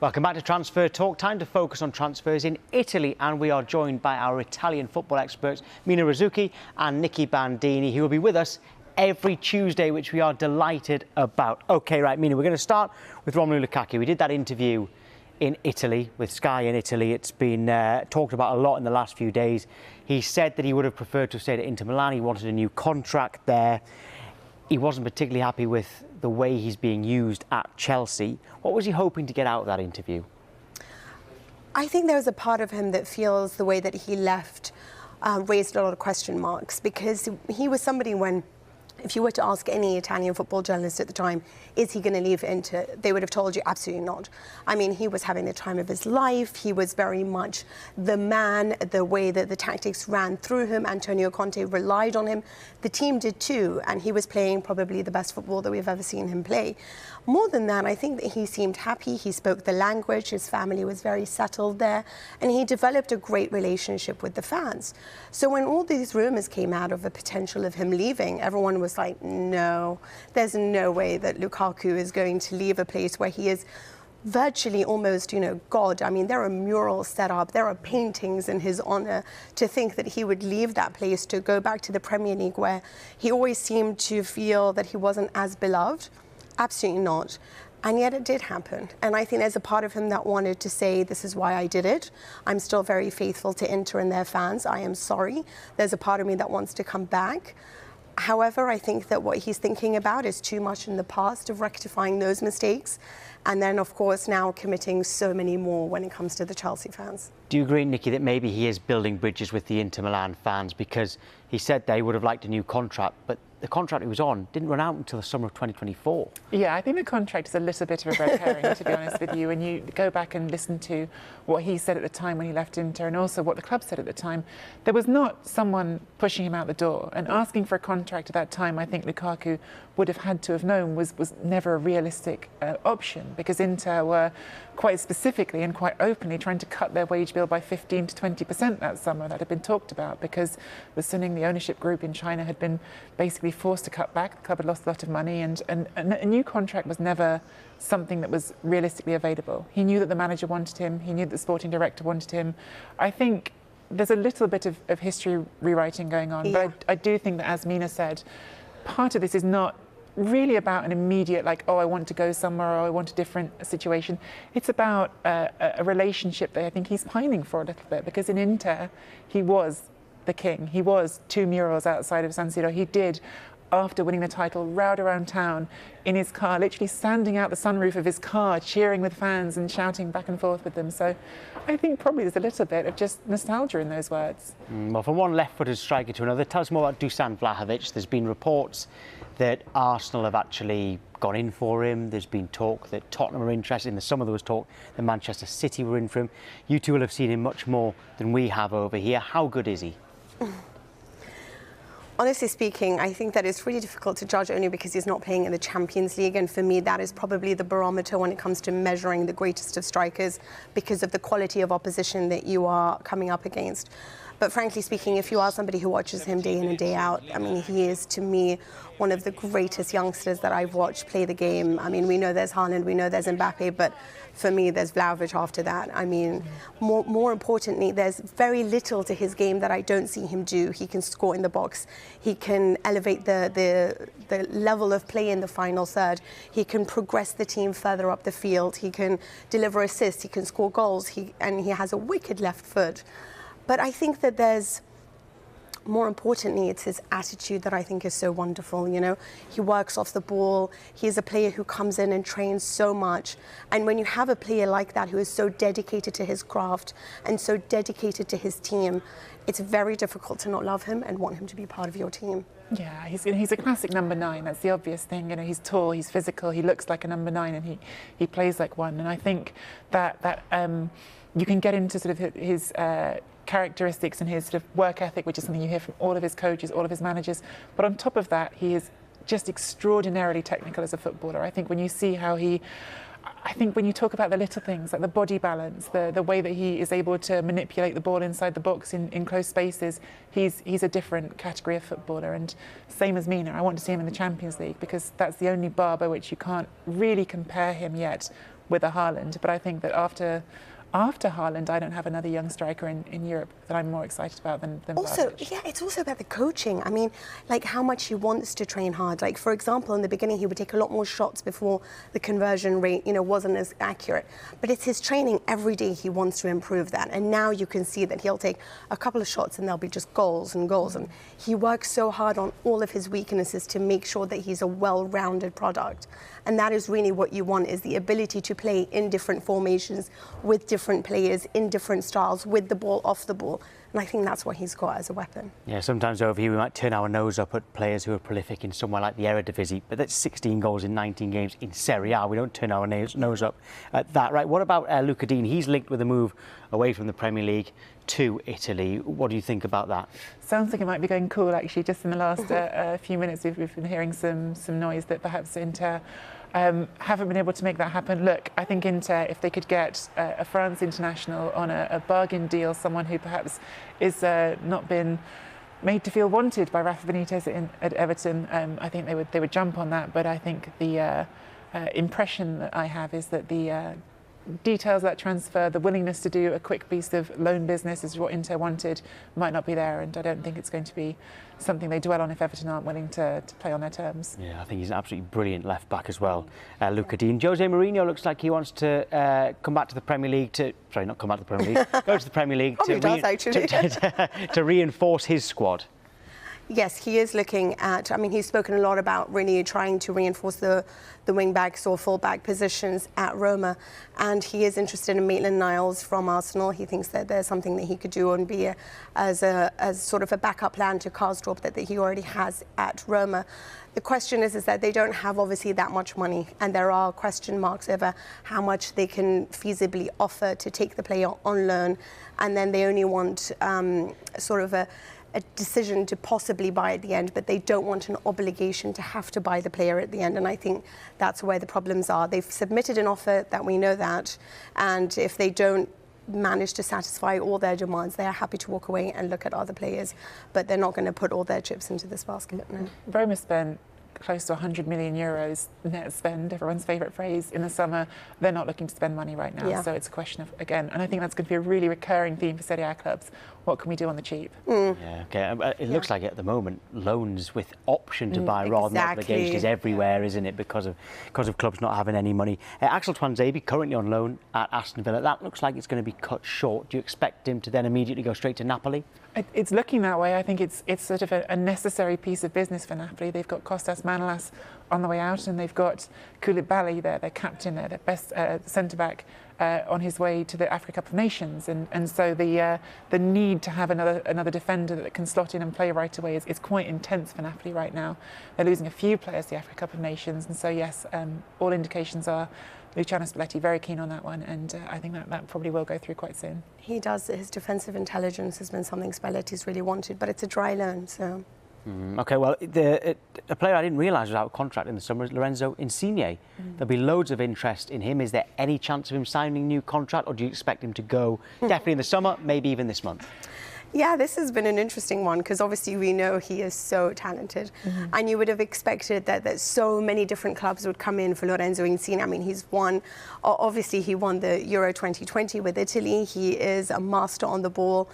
Welcome back to Transfer Talk. Time to focus on transfers in Italy, and we are joined by our Italian football experts, Mina Rzouki and Nicky Bandini, who will be with us every Tuesday, which we are delighted about. OK, right, Mina, we're going to start with Romelu Lukaku. We did that interview in Italy, with Sky in Italy. It's been talked about a lot in the last few days. He said that he would have preferred to stay at Inter Milan. He wanted a new contract there. He wasn't particularly happy with the way he's being used at Chelsea. What was he hoping to get out of that interview? I think there's a part of him that feels the way that he left raised a lot of question marks, because he was somebody when, if you were to ask any Italian football journalist at the time, is he going to leave Inter, they would have told you absolutely not. I mean, he was having the time of his life. He was very much the man, the way that the tactics ran through him. Antonio Conte relied on him. The team did too, and he was playing probably the best football that we've ever seen him play. More than that, I think that he seemed happy. He spoke the language. His family was very settled there, and he developed a great relationship with the fans. So when all these rumours came out of the potential of him leaving, everyone was like, no, there's no way that Lukaku is going to leave a place where he is virtually almost, God. I mean, there are murals set up, there are paintings in his honour. To think that he would leave that place to go back to the Premier League, where he always seemed to feel that he wasn't as beloved, absolutely not. And yet it did happen. And I think there's a part of him that wanted to say, this is why I did it. I'm still very faithful to Inter and their fans. I am sorry. There's a part of me that wants to come back. However, I think that what he's thinking about is too much in the past of rectifying those mistakes. And then, of course, now committing so many more when it comes to the Chelsea fans. Do you agree, Nicky, that maybe he is building bridges with the Inter Milan fans? Because he said they would have liked a new contract, but the contract he was on didn't run out until the summer of 2024. Yeah, I think the contract is a little bit of a red herring, to be honest with you. When you go back and listen to what he said at the time when he left Inter, and also what the club said at the time, there was not someone pushing him out the door. And asking for a contract at that time, I think Lukaku would have had to have known was never a realistic option, because Inter were quite specifically and quite openly trying to cut their wage bill by 15 to 20% that summer. That had been talked about, because the Suning, the ownership group in China, had been basically forced to cut back. The club had lost a lot of money, and a new contract was never something that was realistically available. He knew that the manager wanted him. He knew that the sporting director wanted him. I think there's a little bit of history rewriting going on, yeah. But I do think that, as Mina said, part of this is not really about an immediate, like, oh, I want to go somewhere, or I want a different situation. It's about a relationship that I think he's pining for a little bit, because in Inter, he was the king. He was 2 murals outside of San Siro. He did, after winning the title, round around town in his car, literally standing out the sunroof of his car, cheering with fans and shouting back and forth with them. So I think probably there's a little bit of just nostalgia in those words. Well, from one left-footed striker to another, tell us more about Dusan Vlahovic. There's been reports that Arsenal have actually gone in for him. There's been talk that Tottenham are interested. In the summer there was talk that Manchester City were in for him. You two will have seen him much more than we have over here. How good is he? Honestly speaking, I think that it's really difficult to judge, only because he's not playing in the Champions League. And for me, that is probably the barometer when it comes to measuring the greatest of strikers, because of the quality of opposition that you are coming up against. But frankly speaking, if you are somebody who watches him day in and day out, I mean, he is, to me, one of the greatest youngsters that I've watched play the game. I mean, we know there's Haaland, we know there's Mbappe, but for me, there's Vlahovic after that. I mean, more importantly, there's very little to his game that I don't see him do. He can score in the box. He can elevate the level of play in the final third. He can progress the team further up the field. He can deliver assists. He can score goals. And he has a wicked left foot. But I think that there's, more importantly, it's his attitude that I think is so wonderful. He works off the ball. He is a player who comes in and trains so much. And when you have a player like that who is so dedicated to his craft and so dedicated to his team, it's very difficult to not love him and want him to be part of your team. Yeah, he's a classic number 9. That's the obvious thing. He's tall, he's physical, he looks like a number 9, and he plays like one. And I think that you can get into sort of his characteristics and his sort of work ethic, which is something you hear from all of his coaches, all of his managers. But on top of that, he is just extraordinarily technical as a footballer. I think when you see how he I think when you talk about the little things, like the body balance, the way that he is able to manipulate the ball inside the box in close spaces, he's a different category of footballer. And same as Mina, I want to see him in the Champions League, because that's the only bar by which you can't really compare him yet with a Haaland. But I think that after Haaland, I don't have another young striker in Europe that I'm more excited about than also, Vlahovic. yeah, it's also about the coaching. I mean, like how much he wants to train hard. Like, for example, in the beginning, he would take a lot more shots before the conversion rate, wasn't as accurate. But it's his training every day. He wants to improve that. And now you can see that he'll take a couple of shots and there'll be just goals and goals. And he works so hard on all of his weaknesses to make sure that he's a well-rounded product. And that is really what you want, is the ability to play in different formations with different players in different styles, with the ball, off the ball. And I think that's what he's got as a weapon. Yeah, sometimes over here we might turn our nose up at players who are prolific in somewhere like the Eredivisie, but that's 16 goals in 19 games in Serie A. We don't turn our nose up at that. Right, what about Digne? He's linked with a move away from the Premier League to Italy. What do you think about that? Sounds like it might be going cool, actually. Just in the last few minutes, we've been hearing some noise that perhaps Inter haven't been able to make that happen. Look, I think Inter, if they could get a France international on a bargain deal, someone who perhaps is not been made to feel wanted by Rafa Benitez at Everton, I think they would jump on that. But I think the impression that I have is that the details of that transfer, the willingness to do a quick piece of loan business is what Inter wanted, might not be there, and I don't think it's going to be something they dwell on if Everton aren't willing to play on their terms. Yeah, I think he's an absolutely brilliant left back as well, Digne. Jose Mourinho looks like he wants to come back to the Premier League not come back to the Premier League, go to the Premier League to reinforce his squad. Yes, he is looking at, he's spoken a lot about really trying to reinforce the wing backs or full back positions at Roma, and he is interested in Maitland-Niles from Arsenal. He thinks that there's something that he could do and be as sort of a backup plan to Karsdorp that he already has at Roma. The question is that they don't have obviously that much money, and there are question marks over how much they can feasibly offer to take the player on loan, and then they only want sort of a decision to possibly buy at the end, but they don't want an obligation to have to buy the player at the end. And I think that's where the problems are. They've submitted an offer, that we know that, and if they don't manage to satisfy all their demands, they are happy to walk away and look at other players, but they're not going to put all their chips into this basket. No. Roma spent close to 100 million euros net spend, everyone's favourite phrase, in the summer. They're not looking to spend money right now, so it's a question of, again, and I think that's going to be a really recurring theme for Serie A clubs. What can we do on the cheap? Yeah, okay. It looks like at the moment loans with option to buy rather than obligation is everywhere, isn't it? Because of clubs not having any money. Axel Tuanzebe currently on loan at Aston Villa. That looks like it's going to be cut short. Do you expect him to then immediately go straight to Napoli? It's looking that way. I think it's sort of a necessary piece of business for Napoli. They've got Kostas Manolas on the way out, and they've got Koulibaly there, their captain, their best centre-back, on his way to the Africa Cup of Nations. And so the need to have another defender that can slot in and play right away is quite intense for Napoli right now. They're losing a few players to the Africa Cup of Nations, and so yes, all indications are Luciano Spalletti very keen on that one, and I think that probably will go through quite soon. He does. His defensive intelligence has been something Spalletti's really wanted, but it's a dry loan, so... OK, well, a player I didn't realise was out of contract in the summer is Lorenzo Insigne. There'll be loads of interest in him. Is there any chance of him signing a new contract, or do you expect him to go definitely in the summer, maybe even this month? Yeah, this has been an interesting one, because obviously we know he is so talented, and you would have expected that so many different clubs would come in for Lorenzo Insigne. I mean, he won the Euro 2020 with Italy. He is a master on the ball.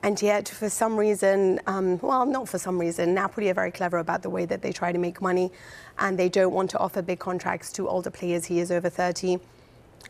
And yet, for some reason, well, not for some reason, Napoli are very clever about the way that they try to make money, and they don't want to offer big contracts to older players. He is over 30.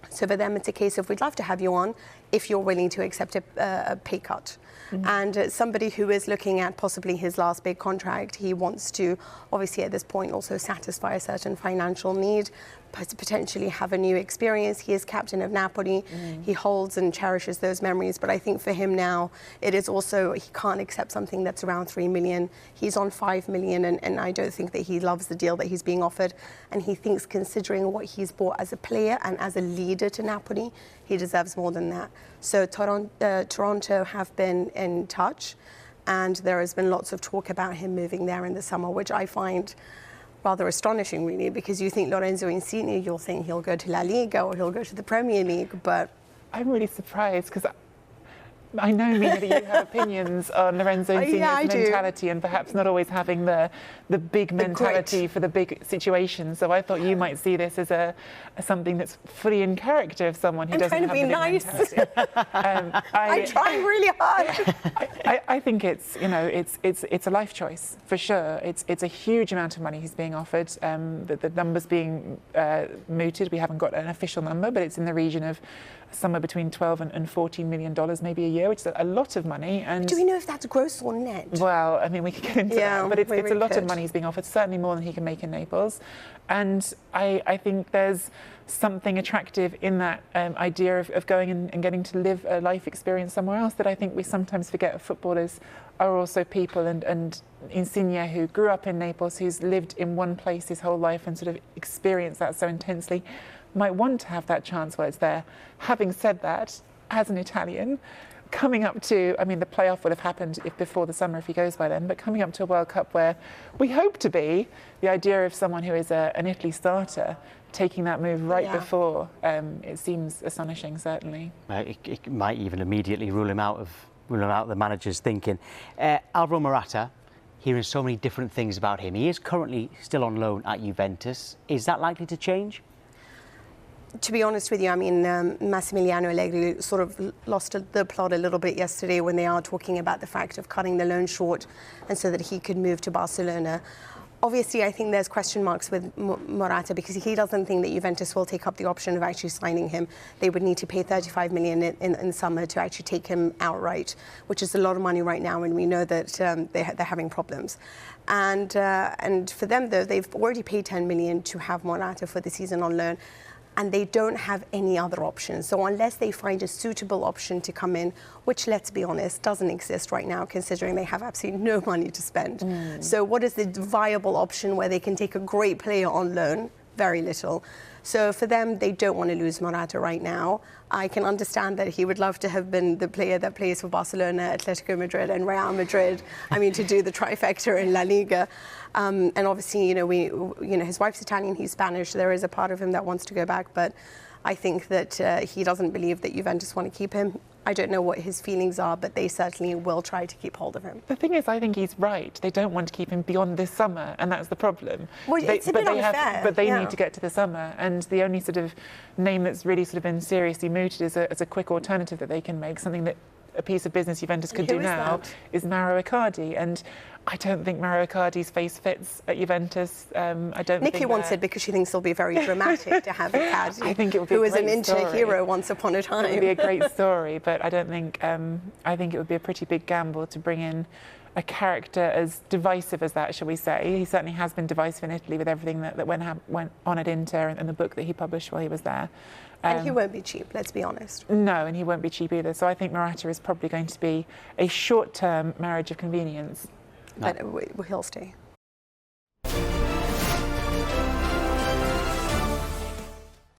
So for them, it's a case of, we'd love to have you on if you're willing to accept a pay cut. And somebody who is looking at possibly his last big contract, he wants to, obviously at this point, also satisfy a certain financial need, potentially have a new experience. He is captain of Napoli. He holds and cherishes those memories. But I think for him now, it is also, he can't accept something that's around 3 million. He's on 5 million, and I don't think that he loves the deal that he's being offered. And he thinks, considering what he's brought as a player and as a leader to Napoli, he deserves more than that. So Toronto have been in touch, and there has been lots of talk about him moving there in the summer, which I find rather astonishing, really, because you think Lorenzo Insigne, you'll think he'll go to La Liga or he'll go to the Premier League, but... I'm really surprised because I know, Mina, that you have opinions on Lorenzo Insigne's mentality and perhaps not always having the big mentality for the big situation. So I thought you might see this as something that's fully in character of someone who doesn't have the big mentality. I'm trying really hard. I think it's a life choice for sure. It's a huge amount of money he's being offered. The numbers being mooted, we haven't got an official number, but it's in the region of somewhere between $12 and $14 million maybe a year, which is a lot of money. And do we know if that's gross or net? Well, I mean, we could get into that, but it's a lot of money he's being offered, certainly more than he can make in Naples. And I think there's something attractive in that idea of going and getting to live a life experience somewhere else that I think we sometimes forget. Footballers are also people, and Insigne, who grew up in Naples, who's lived in one place his whole life and sort of experienced that so intensely, might want to have that chance while it's there. Having said that, as an Italian, coming up to, I mean, the playoff would have happened before the summer if he goes by then, but coming up to a World Cup where we hope to be, the idea of someone who is an Italy starter taking that move before, it seems astonishing, certainly. It might even immediately rule him out of the manager's thinking. Alvaro Morata, hearing so many different things about him. He is currently still on loan at Juventus. Is that likely to change? To be honest with you, I mean, Massimiliano Allegri sort of lost the plot a little bit yesterday when they are talking about the fact of cutting the loan short and so that he could move to Barcelona. Obviously, I think there's question marks with Morata because he doesn't think that Juventus will take up the option of actually signing him. They would need to pay 35 million in summer to actually take him outright, which is a lot of money right now, and we know that they're having problems. And for them, though, they've already paid 10 million to have Morata for the season on loan, and they don't have any other options. So unless they find a suitable option to come in, which, let's be honest, doesn't exist right now, considering they have absolutely no money to spend. So what is the viable option where they can take a great player on loan? Very little. So for them, they don't want to lose Morata right now. I can understand that he would love to have been the player that plays for Barcelona, Atletico Madrid and Real Madrid. I mean, to do the trifecta in La Liga. And obviously, his wife's Italian, he's Spanish. There is a part of him that wants to go back, but I think that he doesn't believe that Juventus want to keep him. I don't know what his feelings are, but they certainly will try to keep hold of him. The thing is, I think he's right. They don't want to keep him beyond this summer, and that's the problem. Well, it's a bit unfair. But they need to get to the summer, and the only sort of name that's really sort of been seriously mooted as a quick alternative that they can make, something that a piece of business Juventus could do now, is Mauro Icardi. And I don't think Mauro Icardi's face fits at Juventus. Nicky wants it because she thinks it'll be very dramatic to have Icardi, I think it would be who was an Inter hero once upon a time. It would be a great story, but I don't think. I think it would be a pretty big gamble to bring in a character as divisive as that, shall we say. He certainly has been divisive in Italy with everything that went on at Inter and the book that he published while he was there. And he won't be cheap, let's be honest. No, and he won't be cheap either. So I think Morata is probably going to be a short-term marriage of convenience. But he'll stay.